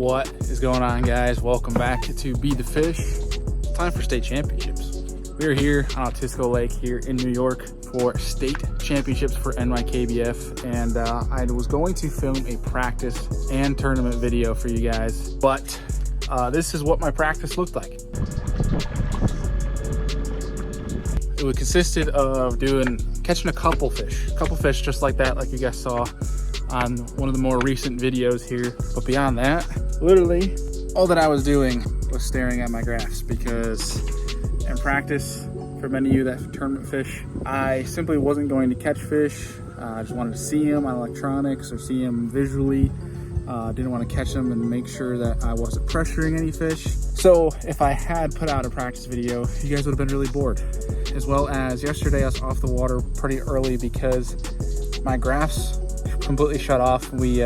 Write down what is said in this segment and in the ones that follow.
What is going on, guys? Welcome back to Be the Fish. It's time for state championships. We are here on Otisco Lake here in New York for state championships for NYKBF, and I was going to film a practice and tournament video for you guys, but this is what my practice looked like. It consisted of catching a couple fish just like that, like you guys saw on one of the more recent videos here. But beyond that, literally all that I was doing was staring at my graphs, because in practice, for many of you that tournament fish, I simply wasn't going to catch fish. I just wanted to see them on electronics or see them visually. Didn't want to catch them and make sure that I wasn't pressuring any fish. So if I had put out a practice video, you guys would have been really bored. As well as yesterday, I was off the water pretty early because my graphs completely shut off. We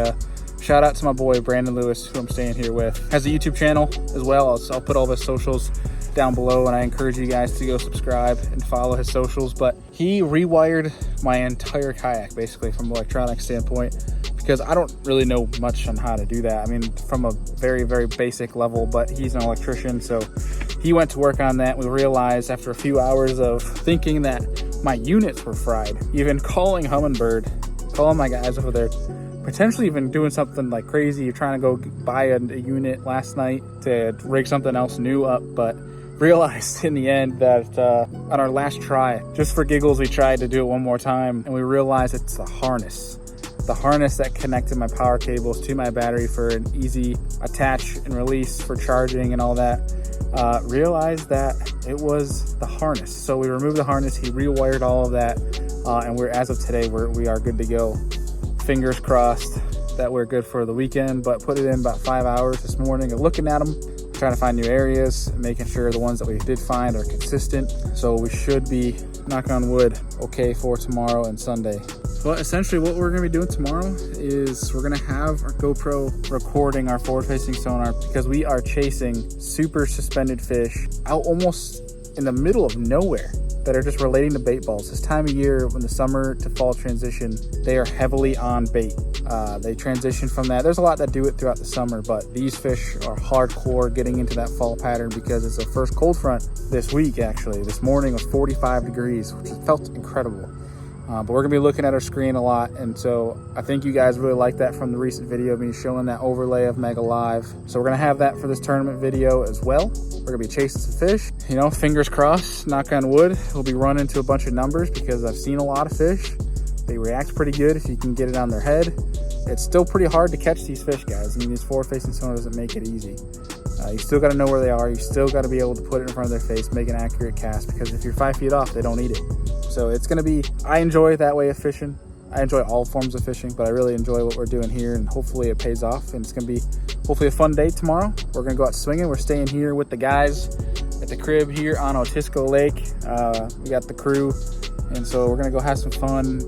shout out to my boy Brandon Lewis, who I'm staying here with, has a YouTube channel as well. I'll put all of his socials down below, and I encourage you guys to go subscribe and follow his socials. But he rewired my entire kayak basically from an electronic standpoint, because I don't really know much on how to do that. I mean, from a very basic level, but he's an electrician, so he went to work on that. We realized after a few hours of thinking that my units were fried, even calling my guys over there, potentially even doing something like crazy. You're trying to go buy a unit last night to rig something else new up, but realized in the end that on our last try, just for giggles, we tried to do it one more time, and we realized it's the harness that connected my power cables to my battery for an easy attach and release for charging and all that. Realized that it was the harness, so we removed the harness. He rewired all of that, and as of today, we are good to go. Fingers crossed that we're good for the weekend, but put it in about 5 hours this morning of looking at them, trying to find new areas, making sure the ones that we did find are consistent. So we should be, knock on wood, okay for tomorrow and Sunday. But essentially what we're going to be doing tomorrow is we're going to have our GoPro recording our forward-facing sonar, because we are chasing super suspended fish out almost in the middle of nowhere that are just relating to bait balls. This time of year, when the summer to fall transition, they are heavily on bait. They transition from that. There's a lot that do it throughout the summer, but these fish are hardcore getting into that fall pattern, because it's the first cold front this week. Actually, this morning was 45 degrees, which felt incredible. But we're gonna be looking at our screen a lot, and so I think you guys really like that from the recent video of me showing that overlay of Mega Live. So we're gonna have that for this tournament video as well. We're gonna be chasing some fish, you know, fingers crossed, knock on wood. We'll be running to a bunch of numbers, because I've seen a lot of fish. They react pretty good if you can get it on their head. It's still pretty hard to catch these fish, guys. I mean, these forward-facing sonar doesn't make it easy. You still got to know where they are. You still got to be able to put it in front of their face, make an accurate cast, because if you're 5 feet off, they don't eat it. So it's going to be, I enjoy that way of fishing. I enjoy all forms of fishing, but I really enjoy what we're doing here, and hopefully it pays off, and it's going to be hopefully a fun day tomorrow. We're going to go out swinging. We're staying here with the guys at the crib here on Otisco Lake. We got the crew, and so we're going to go have some fun.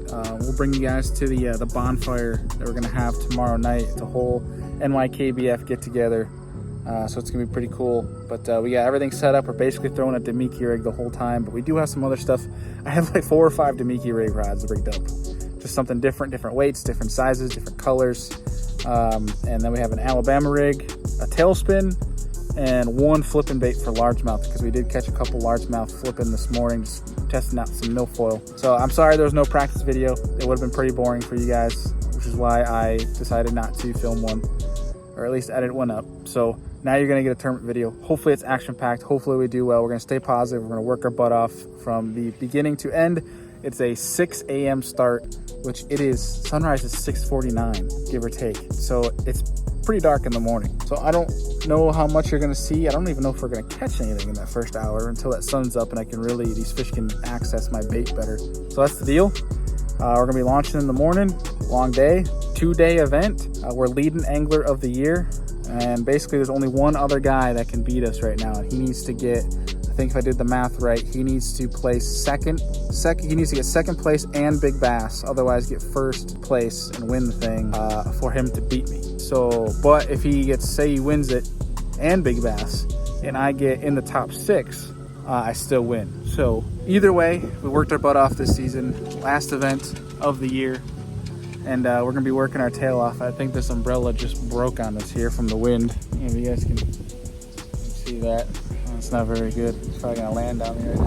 We'll bring you guys to the bonfire that we're going to have tomorrow night. It's a whole NYKBF get together. So it's gonna be pretty cool, but we got everything set up. We're basically throwing a Demiki rig the whole time, but we do have some other stuff. I have like 4 or 5 Demiki rig rods rigged up, just something different weights, different sizes, different colors. And then we have an Alabama rig, a tailspin, and 1 flipping bait for largemouth, because we did catch a couple largemouth flipping this morning, just testing out some milfoil. So I'm sorry there was no practice video. It would have been pretty boring for you guys, which is why I decided not to film one, or at least edit one up. So now you're gonna get a tournament video. Hopefully it's action-packed. Hopefully we do well. We're gonna stay positive. We're gonna work our butt off from the beginning to end. It's a 6 a.m. start, which it is. Sunrise is 6:49, give or take. So it's pretty dark in the morning. So I don't know how much you're gonna see. I don't even know if we're gonna catch anything in that first hour until that sun's up and these fish can access my bait better. So that's the deal. We're gonna be launching in the morning, long day, 2-day event. We're leading angler of the year. And basically there's only one other guy that can beat us right now, and he needs to get, I think if I did the math right, he needs to place second, he needs to get second place and big bass, otherwise get first place and win the thing for him to beat me. So, but if he gets, say he wins it and big bass, and I get in the top 6, I still win. So either way, we worked our butt off this season, last event of the year. and we're gonna be working our tail off. I think this umbrella just broke on us here from the wind. If you guys can see that, it's not very good. It's probably gonna land on me right now.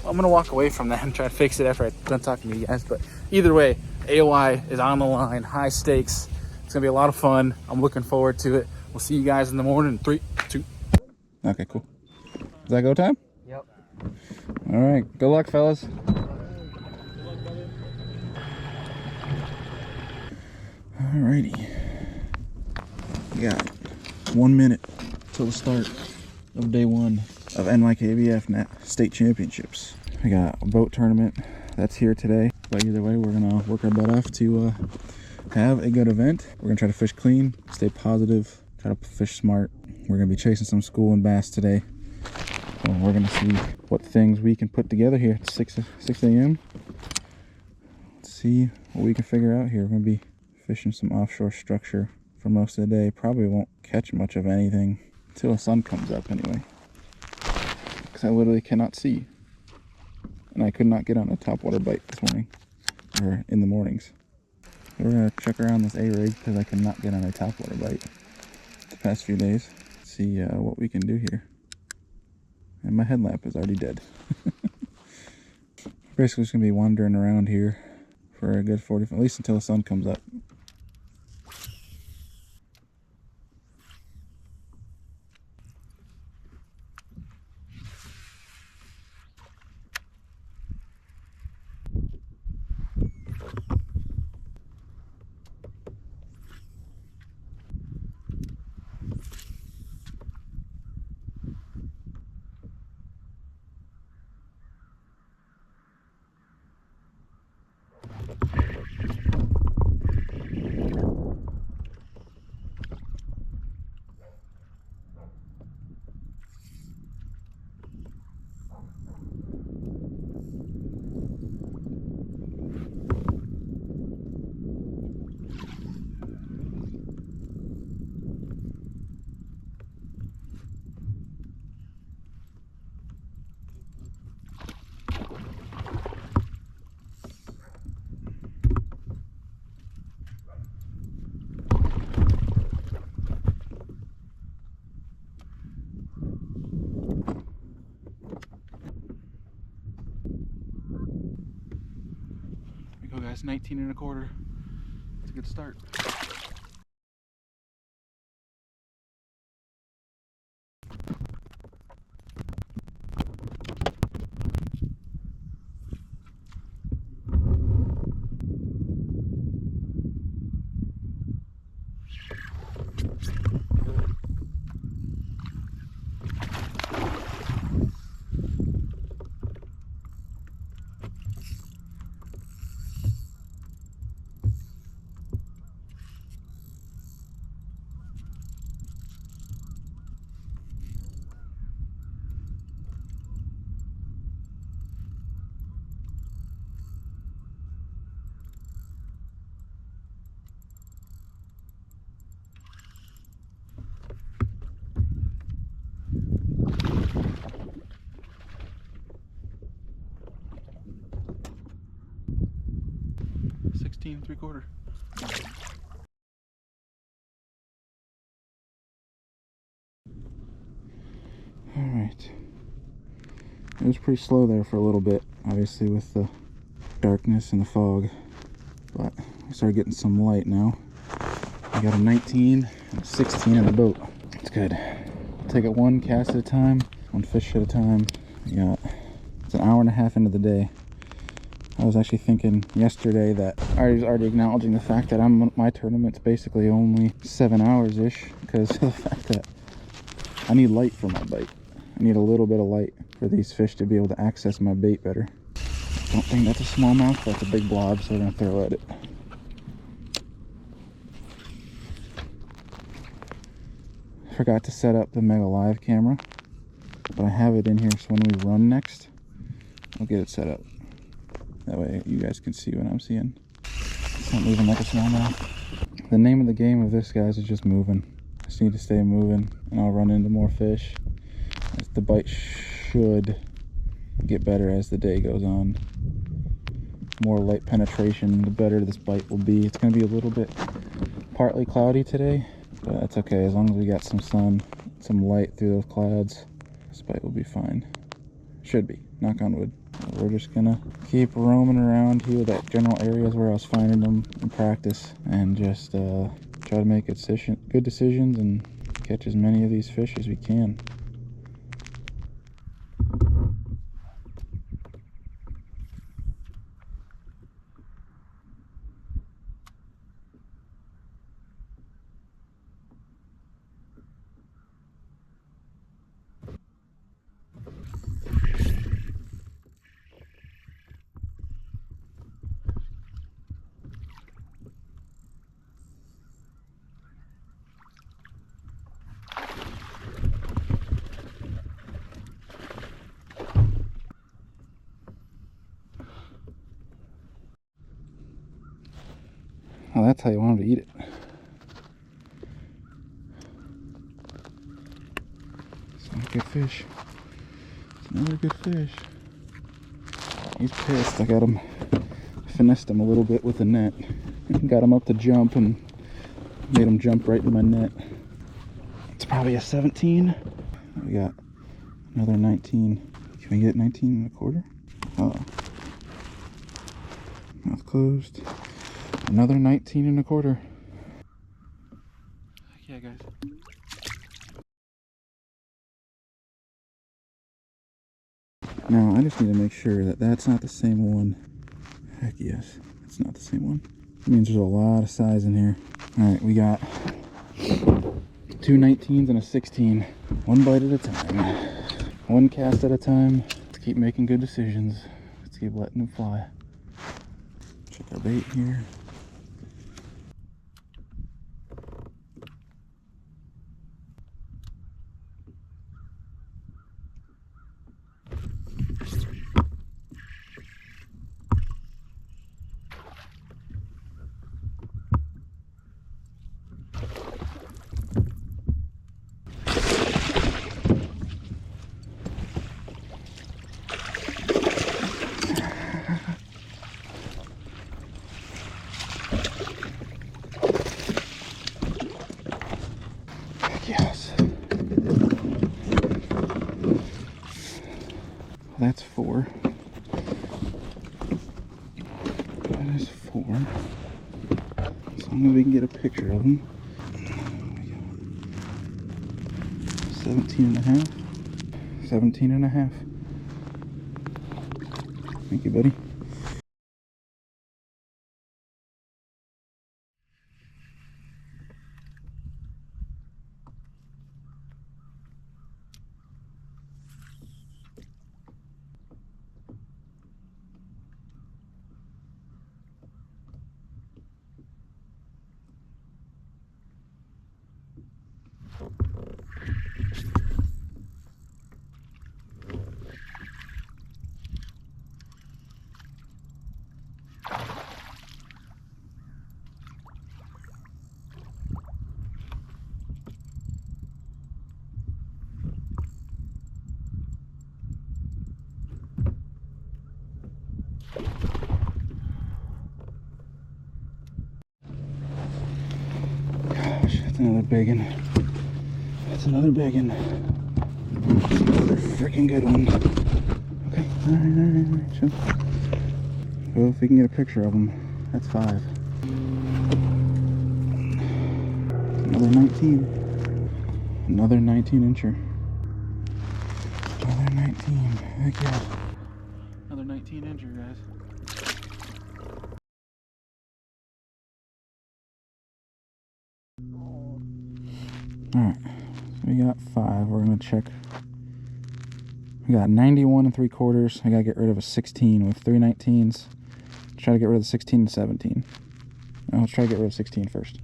Well, I'm gonna walk away from that and try to fix it after I'm done talking to you guys. But either way, AOI is on the line, high stakes. It's gonna be a lot of fun. I'm looking forward to it. We'll see you guys in the morning. 3, 2. Okay, cool. Is that go time? Yep. All right, good luck, fellas. Alrighty, we got 1 minute till the start of day 1 of NYKBF State Championships. We got a boat tournament that's here today, but either way, we're gonna work our butt off to have a good event. We're gonna try to fish clean, stay positive, try to fish smart. We're gonna be chasing some school and bass today. So we're gonna see what things we can put together here at 6 a.m. Let's see what we can figure out here. We're gonna be fishing some offshore structure for most of the day. Probably won't catch much of anything until the sun comes up anyway, because I literally cannot see, and I could not get on a topwater bite this morning, or in the mornings. So we're gonna check around this A-rig because I cannot get on a topwater bite the past few days. See what we can do here. And my headlamp is already dead. Basically just gonna be wandering around here for a good 40, at least until the sun comes up. Go guys, 19 1/4. It's a good start. $16 3/4. All right. It was pretty slow there for a little bit, obviously with the darkness and the fog, but we started getting some light now. I got a 19 and a 16 in the boat. It's good. Take it one cast at a time, one fish at a time. It's an hour and a half into the day. I was actually thinking yesterday that I was already acknowledging the fact that my tournament's basically only 7 hours-ish, because of the fact that I need light for my bite. I need a little bit of light for these fish to be able to access my bait better. Don't think that's a smallmouth, that's a big blob, so we're gonna throw at it. Forgot to set up the Mega Live camera, but I have it in here, so when we run next, I'll get it set up. That way you guys can see what I'm seeing. It's not moving like a smallmouth. The name of the game of this, guys, is just moving. Just need to stay moving, and I'll run into more fish. The bite should get better as the day goes on. more light penetration, the better this bite will be. It's going to be a little bit partly cloudy today, but that's okay. As long as we got some sun, some light through those clouds, this bite will be fine. Should be, knock on wood. We're just gonna keep roaming around here, that general areas where I was finding them in practice, and just try to make good decisions and catch as many of these fish as we can. Oh, that's how you want them to eat it. It's a good fish. It's another good fish. He's pissed. I got him, finessed him a little bit with the net. Got him up to jump and made him jump right into my net. It's probably a 17. We got another 19. Can we get 19 1/4? Uh-oh. Mouth closed. Another 19 1/4. Yeah, guys. Now, I just need to make sure that that's not the same one. Heck yes, it's not the same one. It means there's a lot of size in here. Alright, we got 2 19s and a 16. One bite at a time. One cast at a time. Let's keep making good decisions. Let's keep letting them fly. Check our bait here. Yes. That's 4. That is 4. As long as we can get a picture of them. 17 1/2. 17 1/2. Thank you, buddy. That's another big one. That's another big one. That's another freaking good one. Okay, alright. Sure. Well, if we can get a picture of them, that's 5. Another 19. Another 19 incher. Another 19. Heck yeah. Another 19 incher, guys. Alright, so we got 5. We're going to check. We got 91 3/4. I got to get rid of a 16 with 3 19s. Try to get rid of the 16 and 17. Now let's try to get rid of 16 first.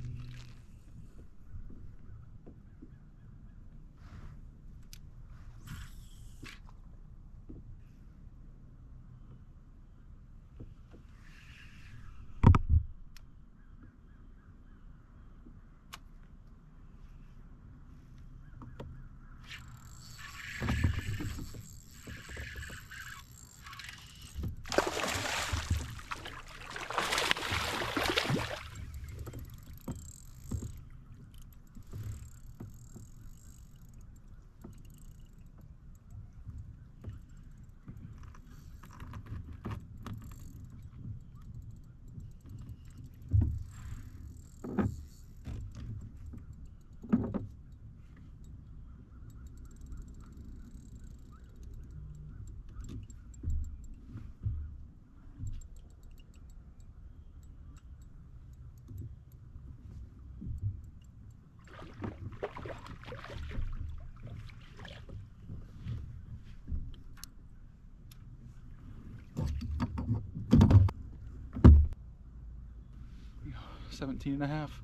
17 and a half.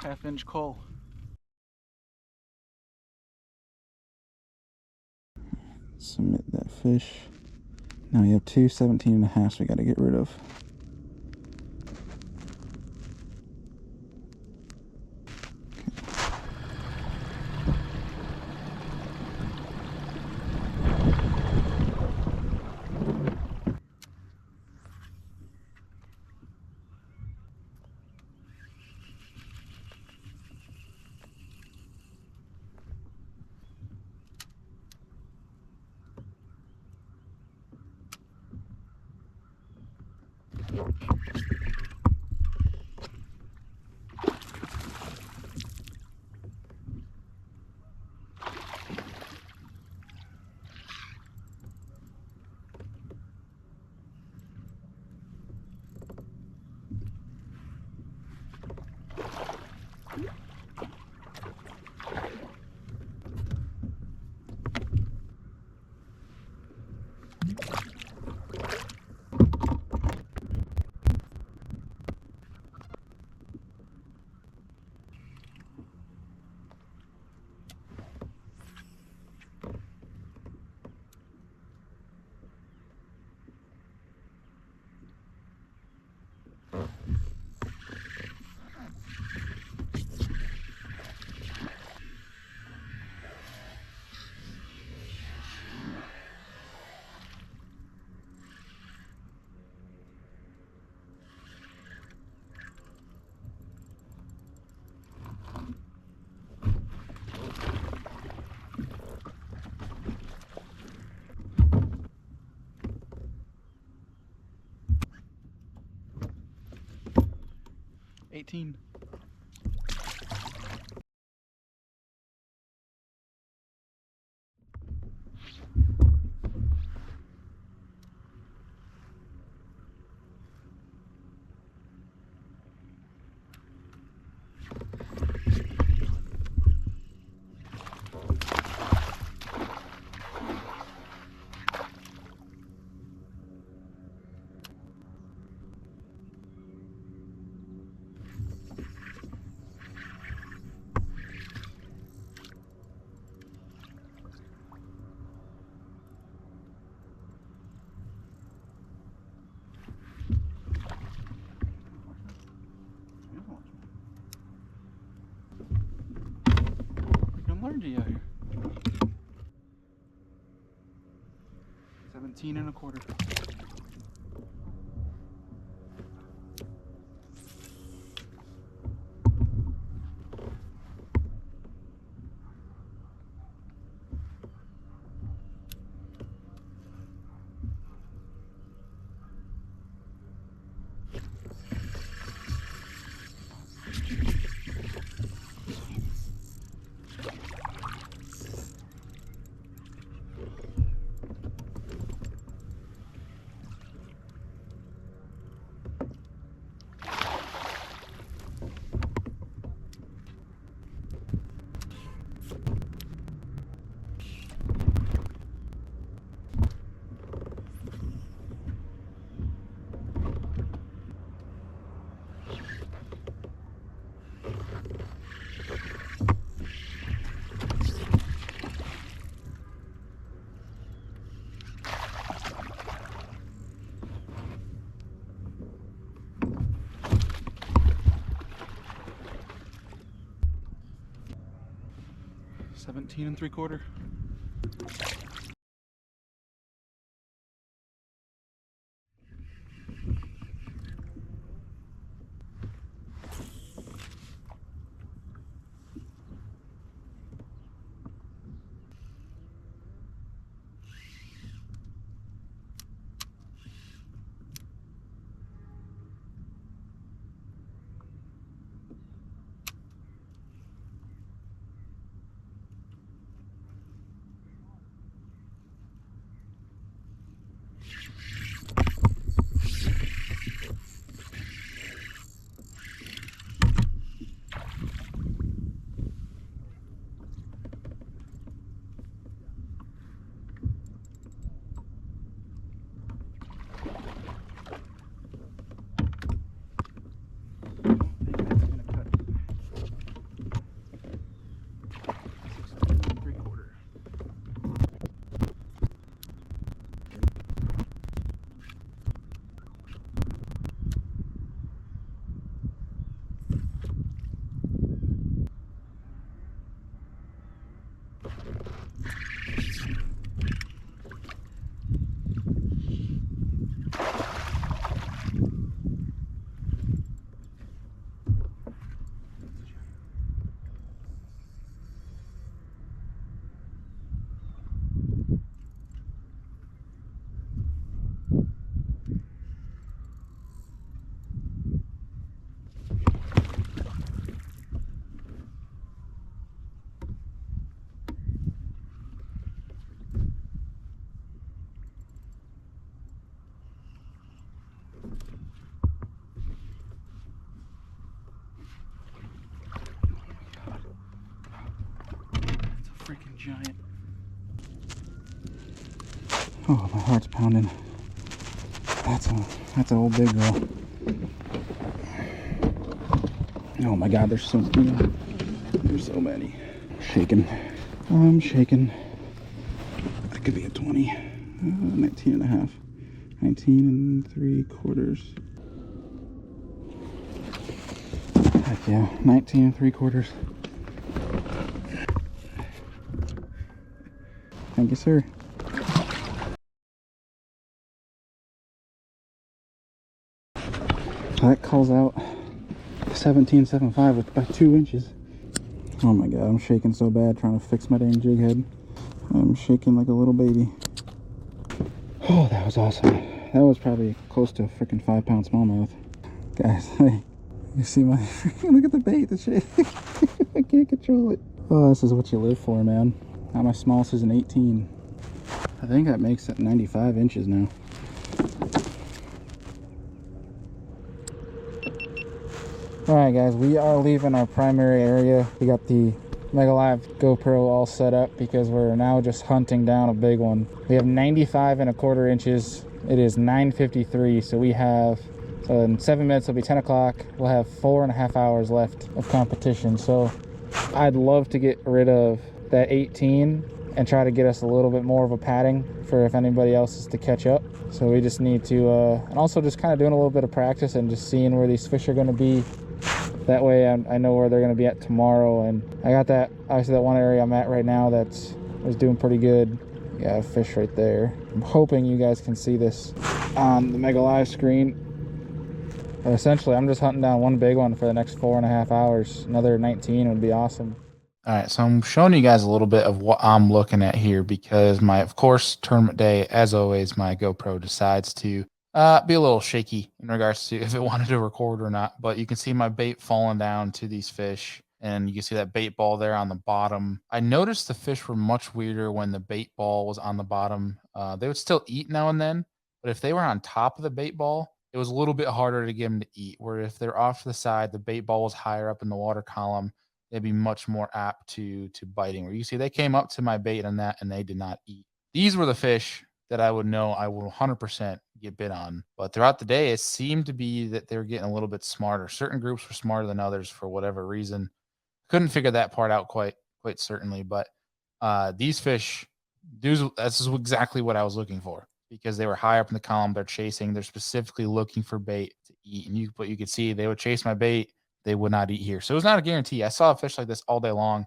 Half-inch call. Submit that fish. Now we have two 17 and a half we got to get rid of. $18. Learned you out here. 17 and a quarter. $17 and 3/4. freaking giant. Oh, my heart's pounding. That's an old big girl. Oh my God, there's so many. Shaking. I'm shaking. That could be a 20. 19 and a half. 19 3/4. Heck yeah, 19 3/4. Thank you, sir. That calls out 17.75 by 2 inches. Oh my God, I'm shaking so bad trying to fix my dang jig head. I'm shaking like a little baby. Oh, that was awesome. That was probably close to a freaking 5-pound smallmouth. Guys, hey, you see my, look at the bait, the shit. I can't control it. Oh, this is what you live for, man. Now my smallest is an 18. I think that makes it 95 inches now. Alright guys, we are leaving our primary area. We got the Mega Live GoPro all set up because we're now just hunting down a big one. We have 95 1/4 inches. It is 9:53, so we have, so in 7 minutes it'll be 10 o'clock. We'll have 4.5 hours left of competition. So I'd love to get rid of that 18 and try to get us a little bit more of a padding for if anybody else is to catch up. So we just need to, and also just kind of doing a little bit of practice and just seeing where these fish are going to be. That way I know where they're going to be at tomorrow. And I got that, obviously that one area I'm at right now that's was doing pretty good. Yeah, a fish right there. I'm hoping you guys can see this on the Mega Live screen. But essentially, I'm just hunting down one big one for the next 4.5 hours. Another 19 would be awesome. All right, so I'm showing you guys a little bit of what I'm looking at here because of course, tournament day, as always, my GoPro decides to be a little shaky in regards to if it wanted to record or not. But you can see my bait falling down to these fish, and you can see that bait ball there on the bottom. I noticed the fish were much weirder when the bait ball was on the bottom. They would still eat now and then, but if they were on top of the bait ball, it was a little bit harder to get them to eat. Where if they're off to the side, the bait ball was higher up in the water column, they'd be much more apt to biting. Where you see they came up to my bait on that and they did not eat. These were the fish that I would know I will 100% get bit on. But throughout the day, it seemed to be that they were getting a little bit smarter. Certain groups were smarter than others for whatever reason. Couldn't figure that part out quite certainly. But these fish, this is exactly what I was looking for because they were high up in the column. They're chasing. They're specifically looking for bait to eat. And you could see they would chase my bait. They would not eat here. So it was not a guarantee. I saw a fish like this all day long.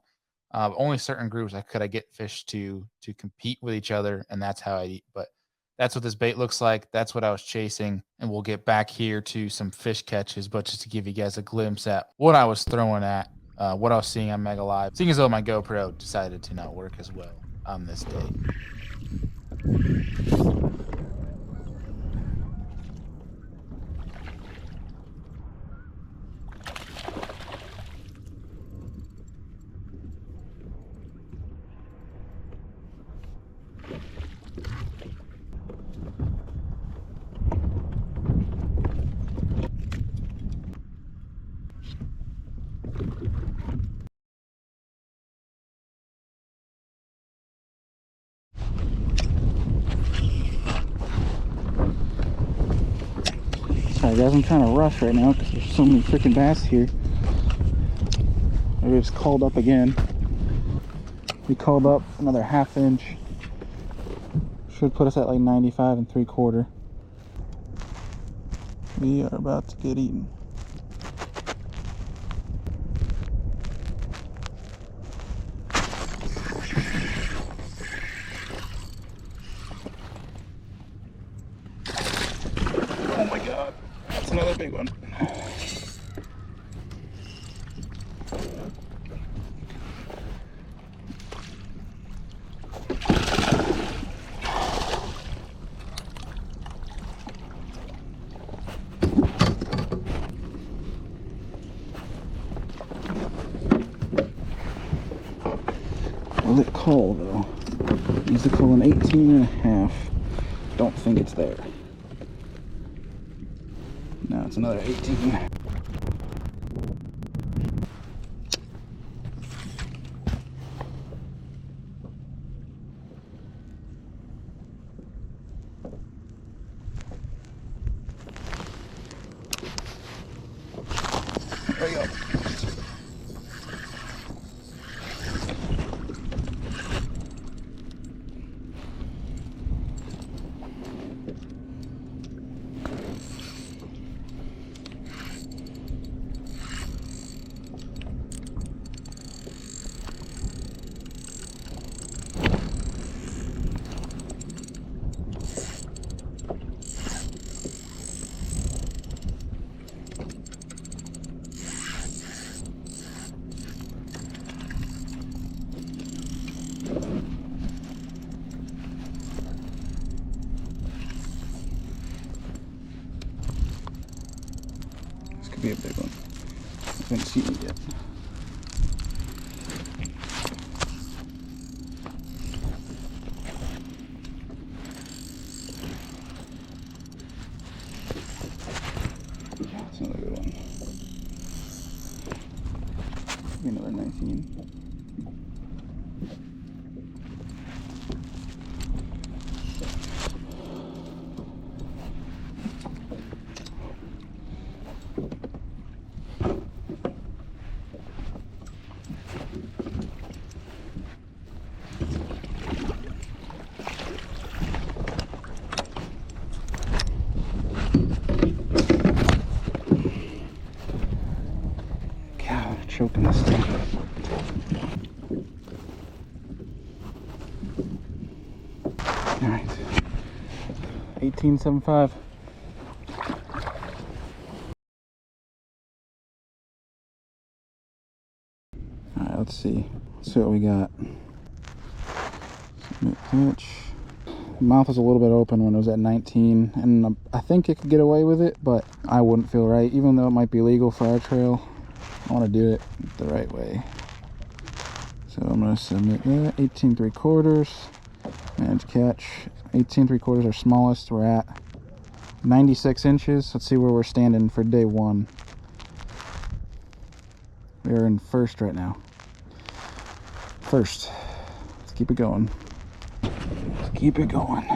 Only certain groups could I get fish to compete with each other, and that's how I eat. But that's what this bait looks like. That's what I was chasing, and we'll get back here to some fish catches. But just to give you guys a glimpse at what I was throwing at, what I was seeing on Mega Live, seeing as though my GoPro decided to not work as well on this day. Sorry guys, I'm trying to rush right now because there's so many freaking bass here. We just called up again. We called up another 1/2 inch. Should put us at like 95 3/4. We are about to get eaten. Oh my God, that's another big one. Will it call though? Needs to call an 18.5. Don't think it's there. No, it's another 18. be a big one. I haven't seen it yet. That's another good one. Maybe another 19. Choking this thing. All right, 18.75. All right, let's see what we got. Pitch. The mouth was a little bit open when it was at 19, and I think it could get away with it, but I wouldn't feel right, even though it might be legal for our trail. I want to do it the right way. So I'm going to submit that. 18 3/4. Managed catch. 18 3/4 our smallest. We're at 96 inches. Let's see where we're standing for day one. We are in first right now. First. Let's keep it going. Let's keep it going.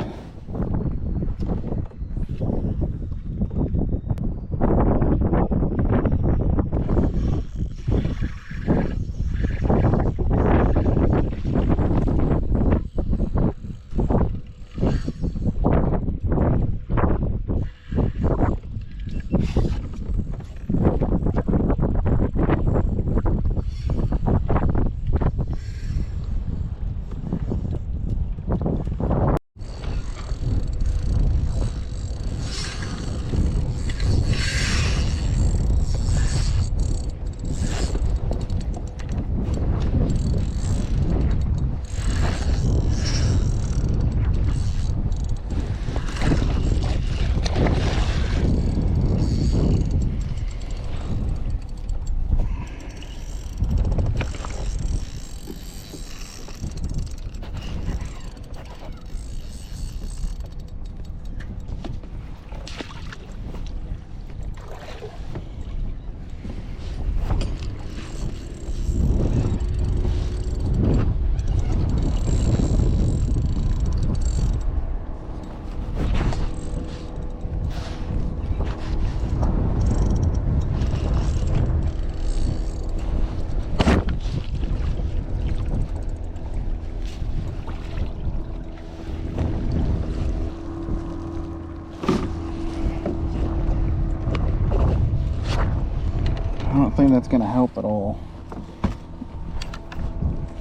I don't think that's gonna help at all.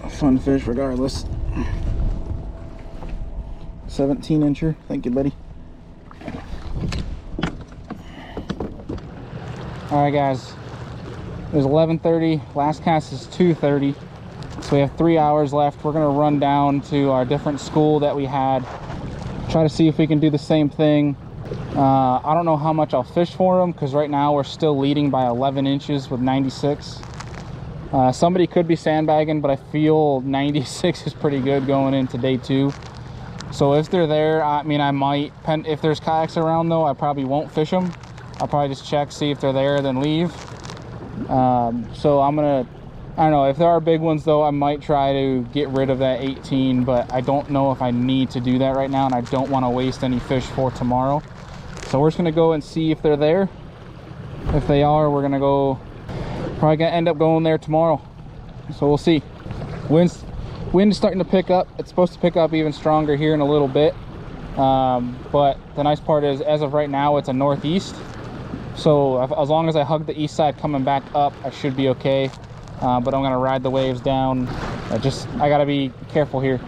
A fun fish regardless. 17 incher. Thank you, buddy. All right, guys. It was 11:30. Last cast is 2:30. So we have 3 hours left. We're gonna run down to our different school that we had. Try to see if we can do the same thing. I don't know how much I'll fish for them because right now we're still leading by 11 inches with 96. Somebody could be sandbagging, but I feel 96 is pretty good going into day 2. So if they're there, I mean, I might, if there's kayaks around though, I probably won't fish them. I'll probably just check, see if they're there, then leave. So I'm gonna, I don't know, if there are big ones though, I might try to get rid of that 18, but I don't know if I need to do that right now, and I don't want to waste any fish for tomorrow. So we're just gonna go and see if they're there. If they are, we're gonna go, probably gonna end up going there tomorrow. So we'll see. Wind's starting to pick up. It's supposed to pick up even stronger here in a little bit. But the nice part is, as of right now, it's a northeast. So as long as I hug the east side coming back up, I should be okay. But I'm gonna ride the waves down. I gotta be careful here.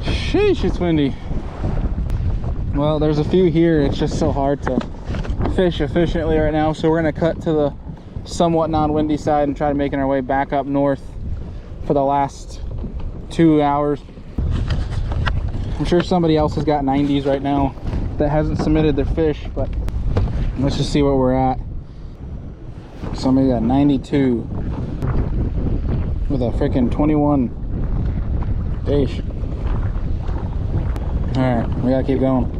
Sheesh, it's windy. Well, there's a few here. It's just so hard to fish efficiently right now. So we're gonna cut to the somewhat non-windy side and try to making our way back up north for the last 2 hours. I'm sure somebody else has got 90s right now that hasn't submitted their fish, but Let's just see what we're at. Somebody got 92 with a freaking 21 fish. All right, we gotta keep going.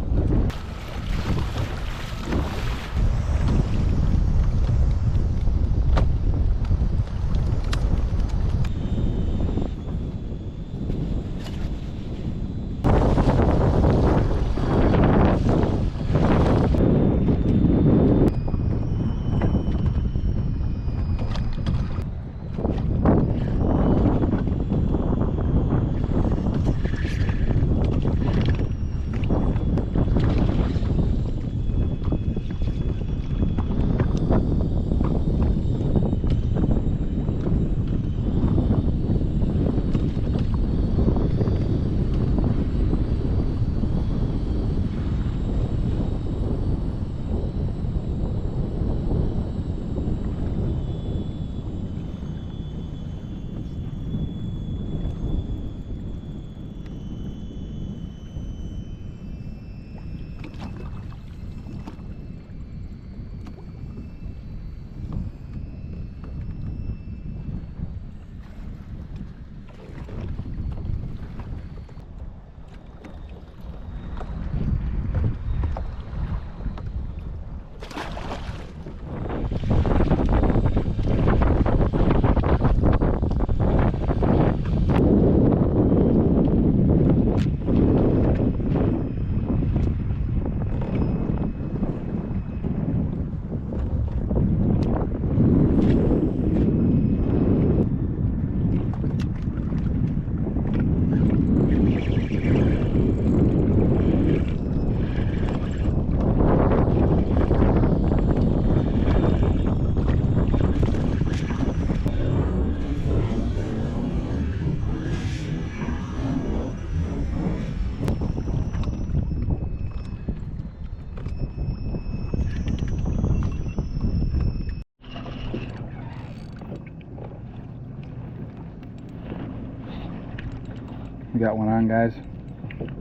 We got one on, guys.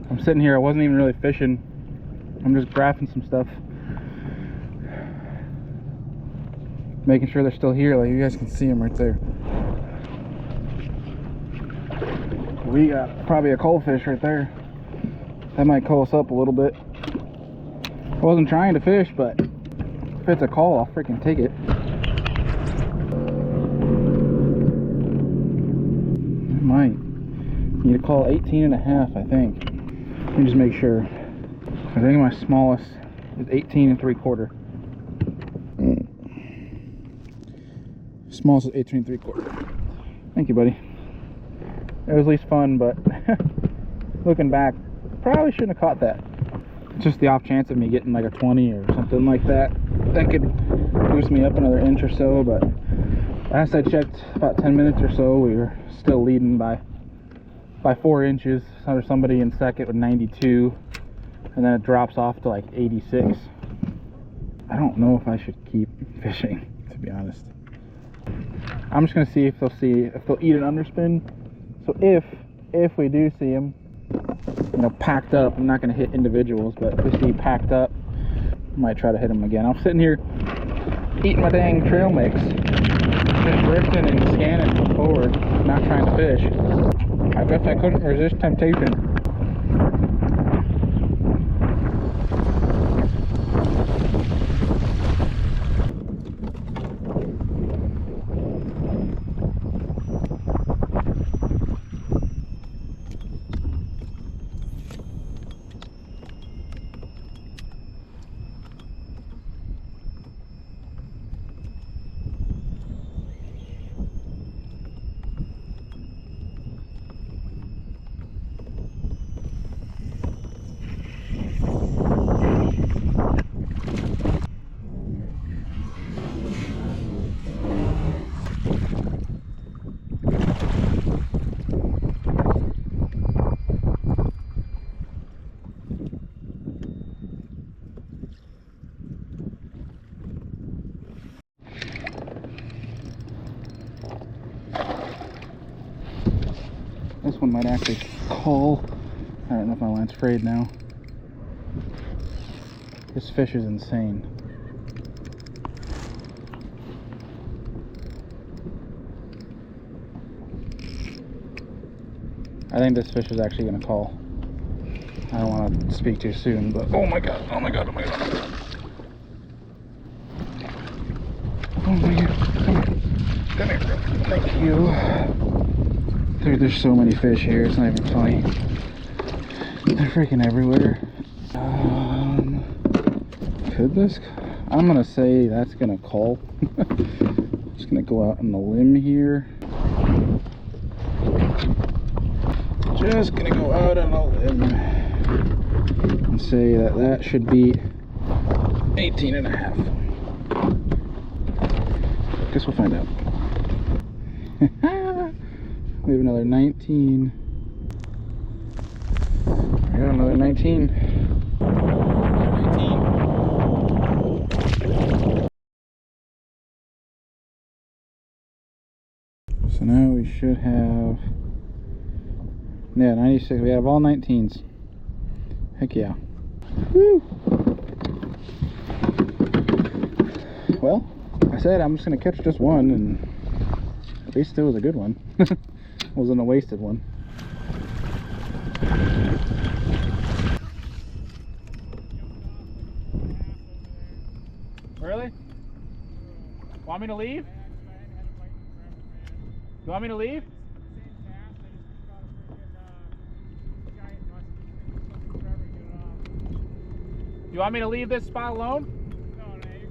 I'm sitting here, I wasn't even really fishing. I'm just graphing some stuff. Making sure they're still here, like you guys can see them right there. We got probably a coal fish right there. That might call us up a little bit. I wasn't trying to fish, but if it's a call, I'll freaking take it. It might. Need to call 18 and a half, I think. Let me just make sure. I think my smallest is 18 and 3/4. Smallest is 18 and 3/4. Thank you, buddy. It was at least fun, but looking back, probably shouldn't have caught that. Just the off chance of me getting like a 20 or something like that. That could boost me up another inch or so, but last I checked, about 10 minutes or so, we were still leading by 4 inches. There's somebody in second with 92, and then it drops off to like 86. I don't know if I should keep fishing, to be honest. I'm just gonna see if they'll eat an underspin. So if we do see them, you know, packed up, I'm not gonna hit individuals, but if we see packed up, I might try to hit them again. I'm sitting here eating my dang trail mix, just drifting and scanning forward, not trying to fish. I guess I couldn't resist temptation. This one might actually call. I don't know if my line's frayed now. This fish is insane. I think this fish is actually gonna call. I don't want to speak too soon, but oh my god, oh my god, oh my god, oh my god. Oh my god, come here, bro. Thank you. Dude, there's so many fish here, it's not even funny. They're freaking everywhere. Could this? I'm gonna say that's gonna call. Just gonna go out on the limb here. Just gonna go out on a limb and say that that should be 18 and a half. Guess we'll find out. We have another 19. We got another 19. So now we should have, yeah, 96. We have all 19s. Heck yeah. Woo. Well, I said I'm just going to catch just one, and at least it was a good one. It wasn't a wasted one. Really? Want me to leave? You want me to leave? You want me to leave this spot alone? No, you're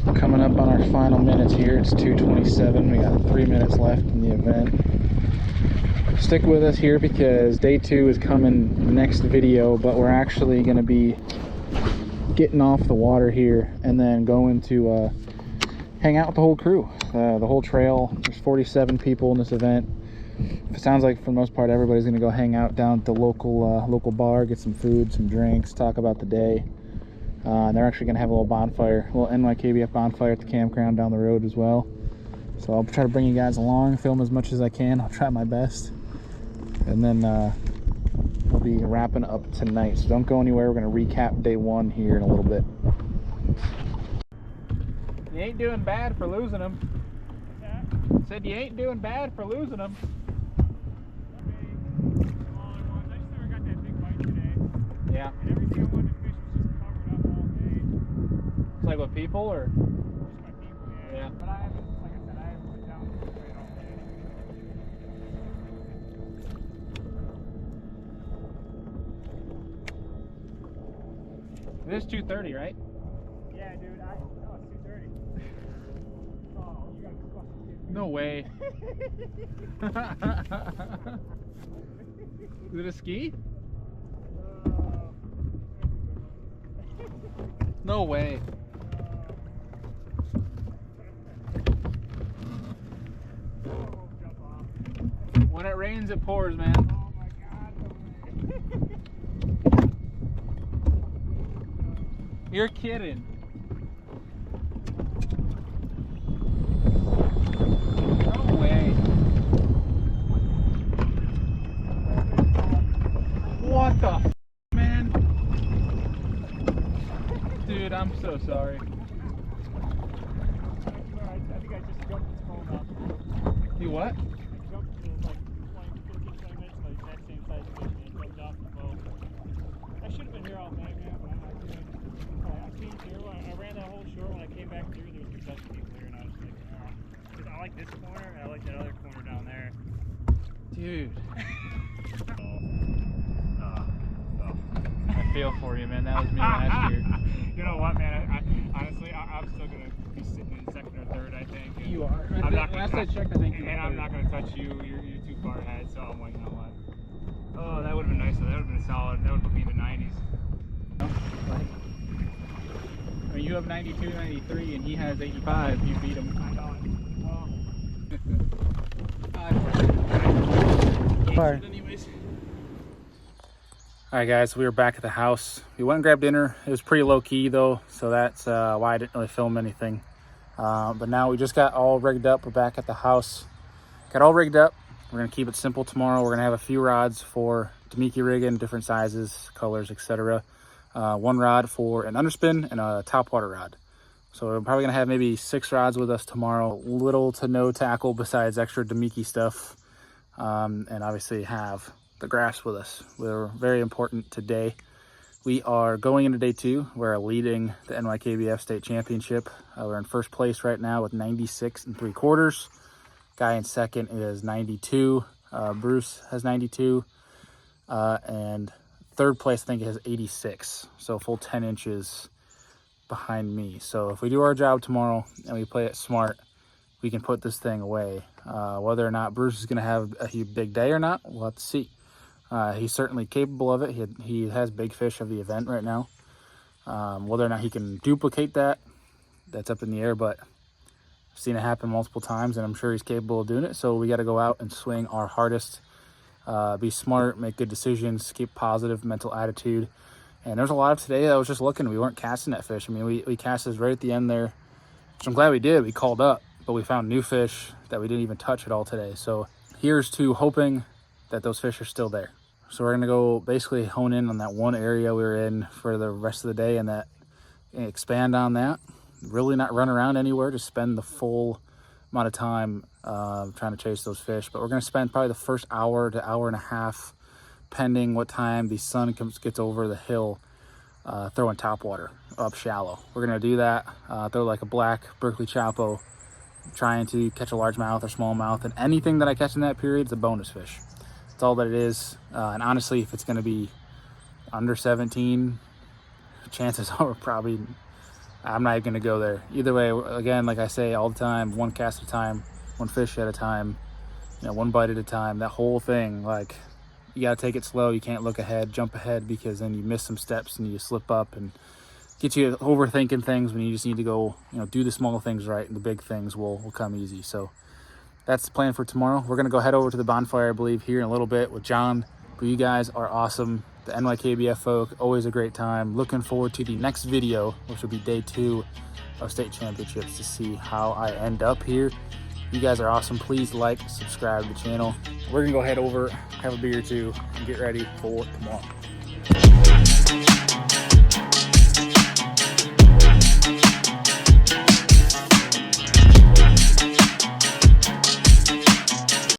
good. Coming up on our final minutes here. It's 2:27. We got 3 minutes left in the event. Stick with us here because day 2 is coming next video, but we're actually going to be getting off the water here and then going to hang out with the whole crew, the whole trail. There's 47 people in this event. It sounds like for the most part everybody's going to go hang out down at the local bar, get some food, some drinks, talk about the day. And they're actually going to have a little bonfire, a little NYKBF bonfire at the campground down the road as well. So I'll try to bring you guys along, film as much as I can. I'll try my best. And then we'll be wrapping up tonight. So don't go anywhere. We're going to recap day 1 here in a little bit. You ain't doing bad for losing them. Yeah. Said you ain't doing bad for losing them. I just never got that big bite today. Yeah. And everything I wanted to fish was just covered up all day. It's like with people or? Just my people, Yeah. But I haven't, like I said, I haven't put down the braid all day. It is 2:30, right? Yeah, dude. No, it's 2:30. Oh, you gotta be fucking kidding me. No way. Is it a ski? No way. Oh, jump off. When it rains, it pours, man. Oh my god. You're kidding. No way. What the f, man? Dude, I'm so sorry. I think I just jumped this phone up. You what? I jumped to like 20 minutes like that same size fish and it jumped off the boat. I should have been here all night, man, but I couldn't. I came here, I ran that whole shore. When I came back through, there was a bunch of people here, and I was like, because I like this corner, and I like that other corner down there. Dude. Oh. I feel for you, man. That was me last year. You know what, man? Honestly, I'm still gonna be sitting in second or third, I think. You are. I'm not gonna Last I checked, I think you were and I'm third. not gonna touch you. You're too far ahead, so I'm like, you know what? Oh, that would have been nice. Though. That would have been solid. That would put me in the 90s. I mean, you have 92, 93, and he has 85. You beat him. I know it. Well, Fire. anyways. Alright guys, we were back at the house. We went and grabbed dinner. It was pretty low key though, so that's why I didn't really film anything. But now we just got all rigged up. We're back at the house. Got all rigged up. We're going to keep it simple tomorrow. We're going to have a few rods for Damiki rigging, different sizes, colors, etc. 1 rod for an underspin and a topwater rod. So we're probably gonna have maybe 6 rods with us tomorrow. Little to no tackle besides extra Damiki stuff. And obviously have the grass with us. We're very important today. We are going into day 2. We're leading the NYKBF State Championship. We're in first place right now with 96 3/4. Guy in second is 92. Bruce has 92. And third place, I think, has 86. So full 10 inches behind me. So if we do our job tomorrow and we play it smart, we can put this thing away. Whether or not Bruce is going to have a big day or not, we'll have to see. He's certainly capable of it. He has big fish of the event right now. Whether or not he can duplicate that, that's up in the air, but I've seen it happen multiple times, and I'm sure he's capable of doing it. So we got to go out and swing our hardest, be smart, make good decisions, keep positive mental attitude. And there's a lot of today that I was just looking. We weren't casting that fish. I mean, we cast this right at the end there, which I'm glad we did. We called up, but we found new fish that we didn't even touch at all today. So here's to hoping that those fish are still there. So we're gonna go basically hone in on that one area we were in for the rest of the day and expand on that. Really not run around anywhere, just spend the full amount of time trying to chase those fish. But we're gonna spend probably the first hour to hour and a half, pending what time the sun gets over the hill, throwing topwater up shallow. We're gonna do that, throw like a black Berkley Chapo, trying to catch a largemouth or smallmouth, and anything that I catch in that period is a bonus fish. That's all that it is. And honestly, if it's going to be under 17, chances are probably I'm not even going to go there. Either way, again, like I say all the time, 1 cast at a time, 1 fish at a time, 1 bite at a time. That whole thing, like, you got to take it slow. You can't look ahead, jump ahead, because then you miss some steps and you slip up and get you overthinking things when you just need to go, do the small things right, and the big things will come easy. So that's the plan for tomorrow. We're going to go head over to the bonfire, I believe, here in a little bit with John. But you guys are awesome. The NYKBF folk, always a great time. Looking forward to the next video, which will be day 2 of state championships, to see how I end up here. You guys are awesome. Please like, subscribe to the channel. We're going to go head over, have a beer or two, and get ready for tomorrow.